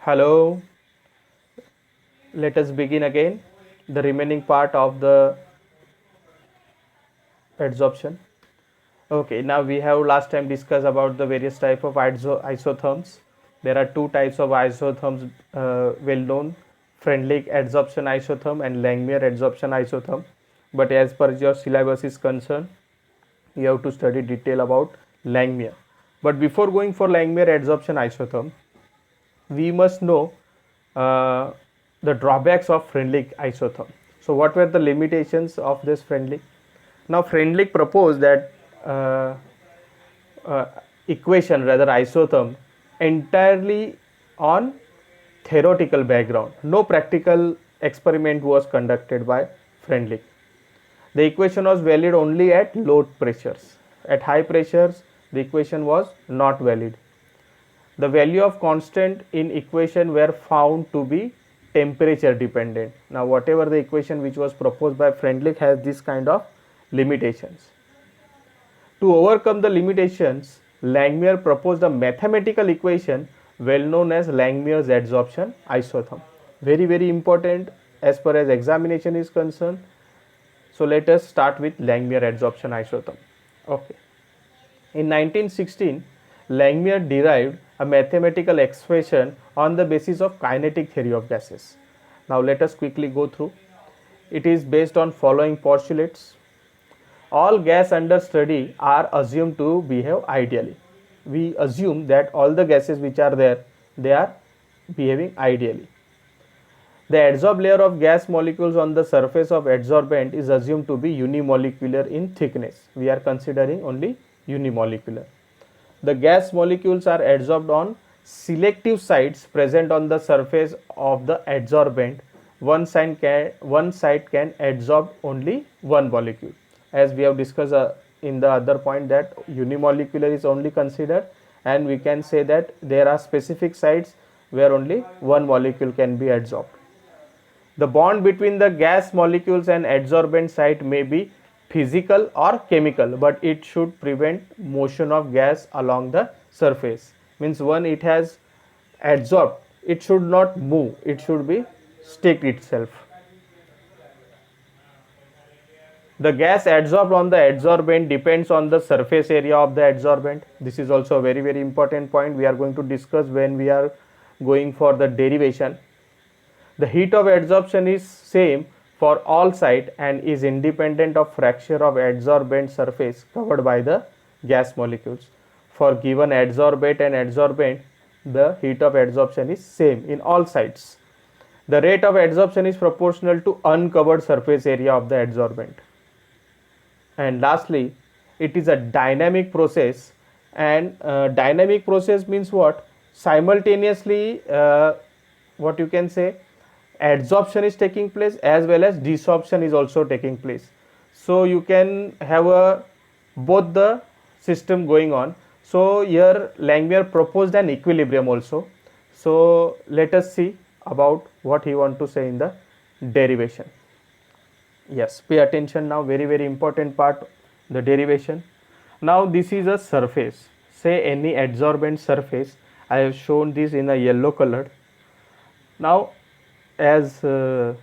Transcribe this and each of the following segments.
Hello, let us begin again the remaining part of the adsorption. Okay, now we have last time discussed about the various type of isotherms. There are two types of isotherms well known: Freundlich adsorption isotherm and Langmuir adsorption isotherm. But as per your syllabus is concerned, you have to study detail about Langmuir. But before going for Langmuir adsorption isotherm, we must know uh, the drawbacks of Freundlich isotherm. So what were the limitations of this Freundlich? Now Freundlich proposed that uh, uh, equation, rather isotherm, entirely on theoretical background. No practical experiment was conducted by Freundlich. The equation was valid only at low pressures. At high pressures, the equation was not valid. The value of constant in equation were found to be temperature dependent. Now whatever the equation which was proposed by Freundlich has this kind of limitations. To overcome the limitations, Langmuir proposed a mathematical equation well known as Langmuir's adsorption isotherm. Very important as far as examination is concerned. So let us start with Langmuir adsorption isotherm. Okay. In 1916, Langmuir derived a mathematical expression on the basis of kinetic theory of gases. Now let us quickly go through. It is based on following postulates. All gas under study are assumed to behave ideally. We assume that all the gases which are there, they are behaving ideally. The adsorbed layer of gas molecules on the surface of adsorbent is assumed to be unimolecular in thickness. We are considering only unimolecular. The gas molecules are adsorbed on selective sites present on the surface of the adsorbent. One site can adsorb only one molecule. As we have discussed in the other point, that unimolecular is only considered, and we can say that there are specific sites where only one molecule can be adsorbed. The bond between the gas molecules and adsorbent site may be physical or chemical, but it should prevent motion of gas along the surface. Means when it has adsorbed, it should not move, it should be stick itself. The gas adsorbed on the adsorbent depends on the surface area of the adsorbent. This is also a very important point we are going to discuss when we are going for the derivation. The heat of adsorption is same for all site and is independent of fracture of adsorbent surface covered by the gas molecules. For given adsorbate and adsorbent, the heat of adsorption is same in all sites. The rate of adsorption is proportional to uncovered surface area of the adsorbent. And lastly, it is a dynamic process, and dynamic process means what? Simultaneously, what you can say, adsorption is taking place as well as desorption is also taking place. So you can have both the system going on. So here Langmuir proposed an equilibrium also. So let us see about what he want to say in the derivation. Yes, pay attention now, very important part, the derivation. Now this is a surface, say any adsorbent surface. I have shown this in a yellow color. Now as in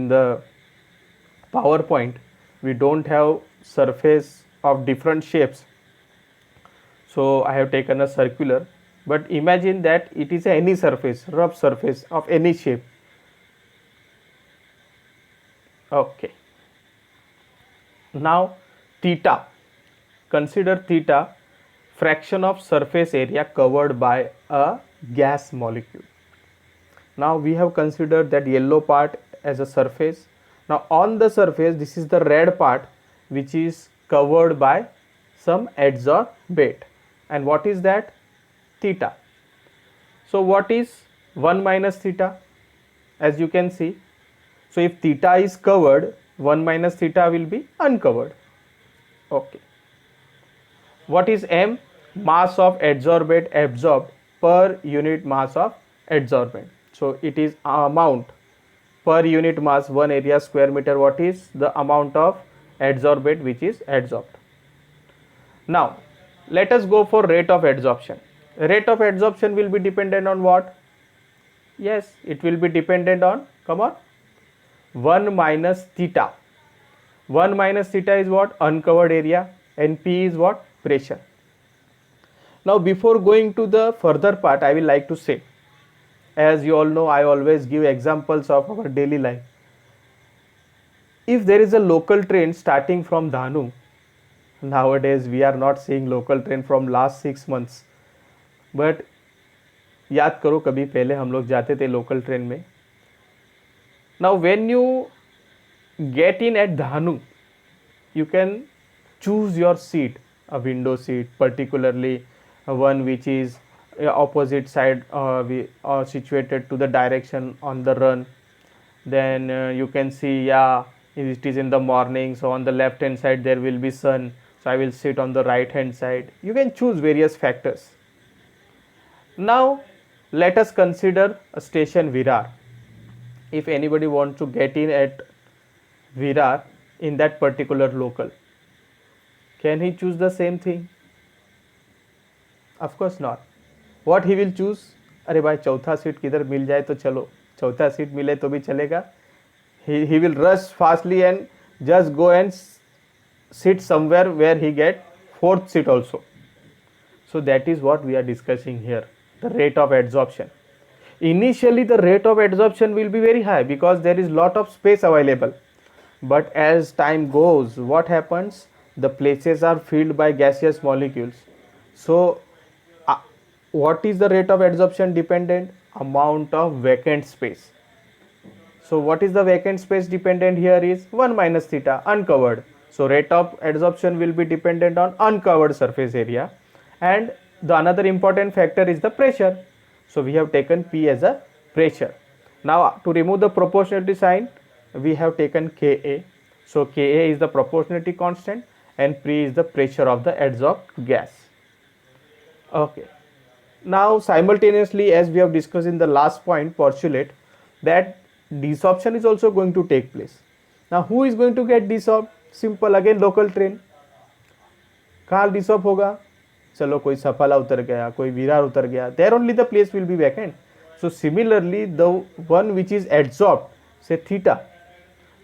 the PowerPoint we don't have surface of different shapes, so I have taken a circular, but imagine that it is any surface, rough surface of any shape. Okay. Now theta, consider theta, fraction of surface area covered by a gas molecule. Now we have considered that yellow part as a surface. Now on the surface, this is the red part which is covered by some adsorbate. And what is that? Theta. So what is 1 minus theta? As you can see, so if theta is covered, 1 minus theta will be uncovered. Okay. What is m? Mass of adsorbate absorbed per unit mass of adsorbent. So it is amount per unit mass, 1 area square meter. What is the amount of adsorbate which is adsorbed? Now let us go for rate of adsorption. Rate of adsorption will be dependent on what? Yes, it will be dependent on, come on, 1 minus theta. 1 minus theta is what? Uncovered area, and P is what? Pressure. Now before going to the further part, I will like to say, as you all know, I always give examples of our daily life. If there is a local train starting from Dhanu, nowadays we are not seeing local train from last 6 months, but याद करो कभी पहले हम लोग जाते थे local train में. Now when you get in at Dhanu, you can choose your seat, a window seat, particularly one which is opposite side, situated to the direction on the run. Then you can see, yeah, it is in the morning, so on the left hand side there will be sun, so I will sit on the right hand side. You can choose various factors. Now let us consider a station Virar. If anybody wants to get in at Virar in that particular local, can he choose the same thing? Of course not. What he will choose? अरे भाई चौथा seat किधर मिल जाए तो चलो, चौथा seat मिले तो भी चलेगा. He will rush fastly and just go and sit somewhere where he get fourth seat also. So that is what we are discussing here, the rate of adsorption. Initially the rate of adsorption will be very high because there is lot of space available, but as time goes, what happens? The places are filled by gaseous molecules. So what is the rate of adsorption dependent? Amount of vacant space. So what is the vacant space dependent here is 1 minus theta, uncovered. So rate of adsorption will be dependent on uncovered surface area, and the another important factor is the pressure. So we have taken P as a pressure. Now to remove the proportionality sign, we have taken Ka. So Ka is the proportionality constant and P is the pressure of the adsorbed gas. Okay. Now simultaneously, as we have discussed in the last point, postulate that desorption is also going to take place. Now who is going to get desorbed? Simple, again local train. कहाँ desorb होगा? चलो कोई सफाला उतर गया, कोई विरार उतर गया, there only the place will be vacant. So similarly, the one which is adsorbed, say theta,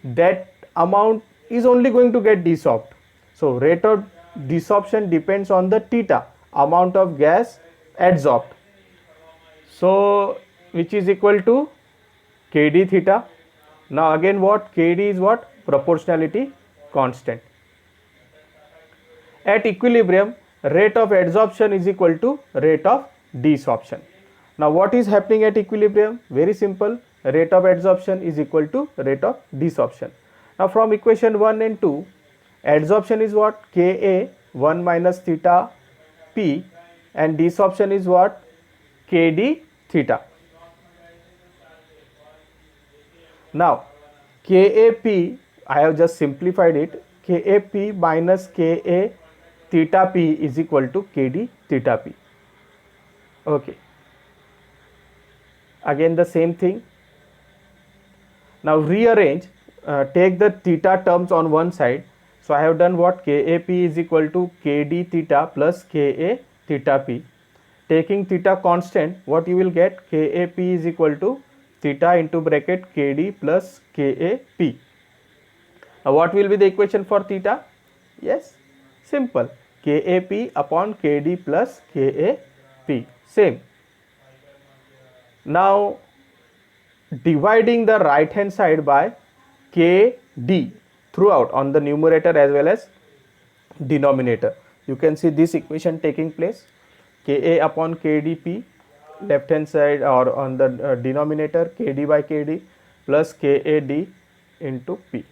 that amount is only going to get desorbed. So rate of desorption depends on the theta, amount of gas adsorbed. So which is equal to Kd theta. Now again what? Kd is what? Proportionality constant. At equilibrium, rate of adsorption is equal to rate of desorption. Now what is happening at equilibrium? Very simple, rate of adsorption is equal to rate of desorption. Now from equation 1 and 2, adsorption is what? Ka 1 minus theta P, and desorption is what? Kd theta. Now Kap, I have just simplified it, Kap minus Ka theta P is equal to Kd theta P. Okay. Again the same thing. Now rearrange, take the theta terms on one side. So I have done what? Kap is equal to Kd theta plus Ka theta P. Taking theta constant, what you will get? Kap is equal to theta into bracket Kd plus Kap. Now what will be the equation for theta? Yes, simple, Kap upon Kd plus Kap, same. Now dividing the right hand side by Kd throughout on the numerator as well as denominator, you can see this equation taking place, Ka upon Kdp, left hand side or on the denominator Kd by Kd plus Kad into P.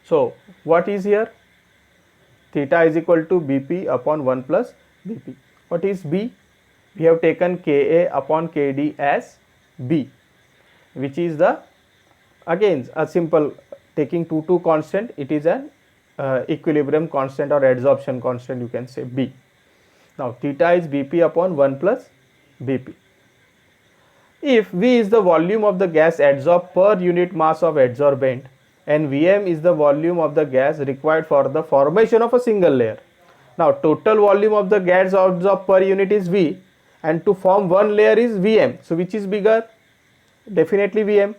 So what is here? Theta is equal to Bp upon 1 plus Bp. What is B? We have taken Ka upon Kd as B, which is the, again a simple, taking 2 constant, it is an equilibrium constant or adsorption constant, you can say B. Now theta is Bp upon 1 plus Bp. If V is the volume of the gas adsorbed per unit mass of adsorbent and Vm is the volume of the gas required for the formation of a single layer. Now total volume of the gas adsorbed per unit is V, and to form one layer is Vm. So which is bigger? Definitely Vm.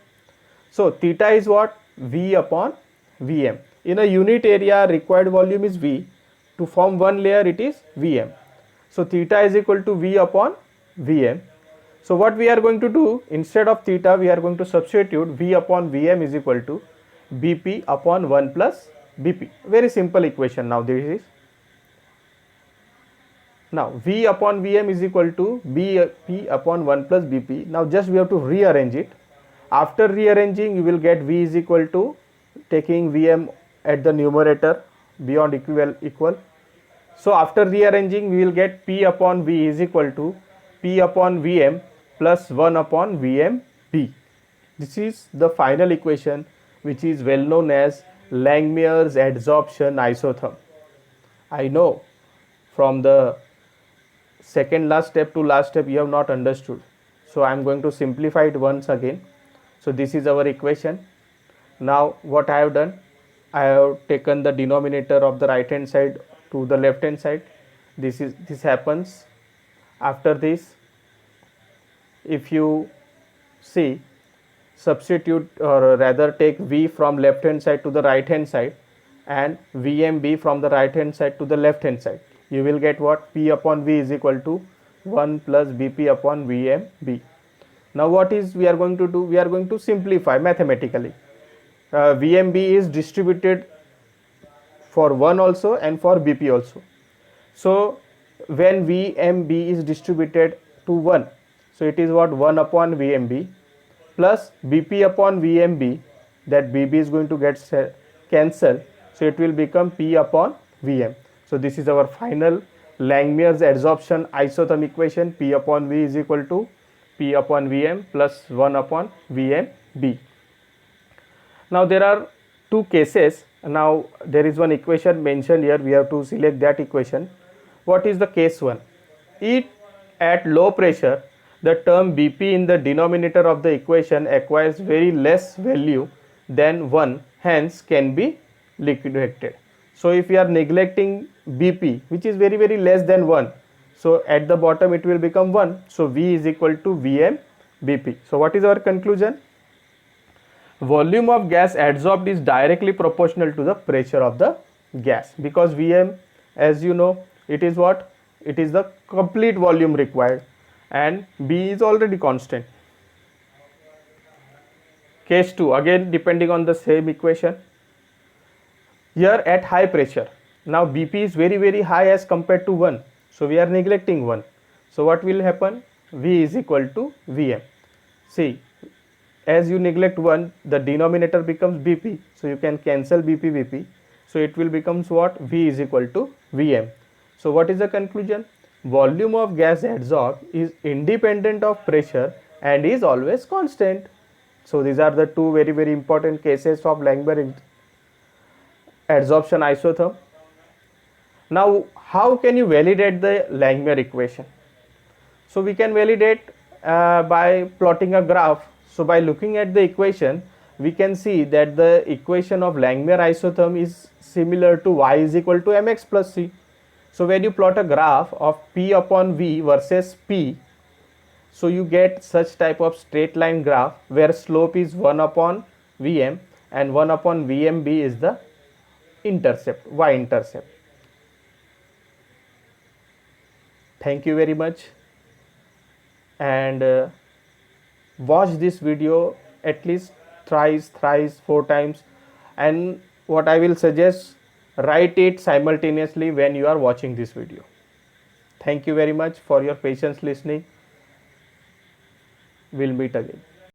So theta is what? V upon Vm. In a unit area, required volume is V. To form one layer, it is Vm. So theta is equal to V upon Vm. So what we are going to do, instead of theta, we are going to substitute V upon Vm is equal to Bp upon 1 plus Bp. Very simple equation now this is. Now V upon Vm is equal to Bp upon 1 plus Bp. Now just we have to rearrange it. After rearranging, you will get V is equal to, taking Vm at the numerator beyond equal. So after rearranging, we will get P upon V is equal to P upon Vm plus 1 upon Vmb. This is the final equation, which is well known as Langmuir's adsorption isotherm. I know from the second last step to last step you have not understood. So I am going to simplify it once again. So this is our equation. Now what I have done, I have taken the denominator of the right hand side to the left hand side. This happens. After this, if you see, substitute or rather take V from left hand side to the right hand side and Vmb from the right hand side to the left hand side, you will get what? P upon V is equal to 1 plus Bp upon Vmb. Now what is we are going to do? We are going to simplify mathematically. Vmb is distributed for 1 also and for Bp also. So when Vmb is distributed to 1, so it is what? 1 upon Vmb plus Bp upon Vmb, that Bb is going to get cancelled, so it will become P upon Vm. So this is our final Langmuir's adsorption isotherm equation. P upon V is equal to P upon Vm plus 1 upon Vmb. Now there are two cases. Now there is one equation mentioned here, we have to select that equation. What is the case 1? If at low pressure the term Bp in the denominator of the equation acquires very less value than 1, hence can be liquidated. So if we are neglecting Bp, which is very less than 1, so at the bottom it will become 1. So V is equal to Vm Bp. So what is our conclusion? Volume of gas adsorbed is directly proportional to the pressure of the gas, because Vm, as you know, it is what? It is the complete volume required and B is already constant. Case 2, again depending on the same equation. Here at high pressure, now Bp is very high as compared to 1, so we are neglecting 1. So what will happen? V is equal to Vm. See, as you neglect 1, the denominator becomes Bp, so you can cancel Bp, so it will becomes what? V is equal to Vm. So what is the conclusion? Volume of gas adsorbed is independent of pressure and is always constant. So these are the two very important cases of Langmuir adsorption isotherm. Now how can you validate the Langmuir equation? So we can validate by plotting a graph. So by looking at the equation, we can see that the equation of Langmuir isotherm is similar to y is equal to mx plus c. So when you plot a graph of P upon V versus P, so you get such type of straight line graph where slope is 1 upon Vm and 1 upon Vmb is the intercept, y intercept. Thank you very much, and watch this video at least thrice, 4 times, and what I will suggest, write it simultaneously when you are watching this video. Thank you very much for your patience listening. We'll meet again.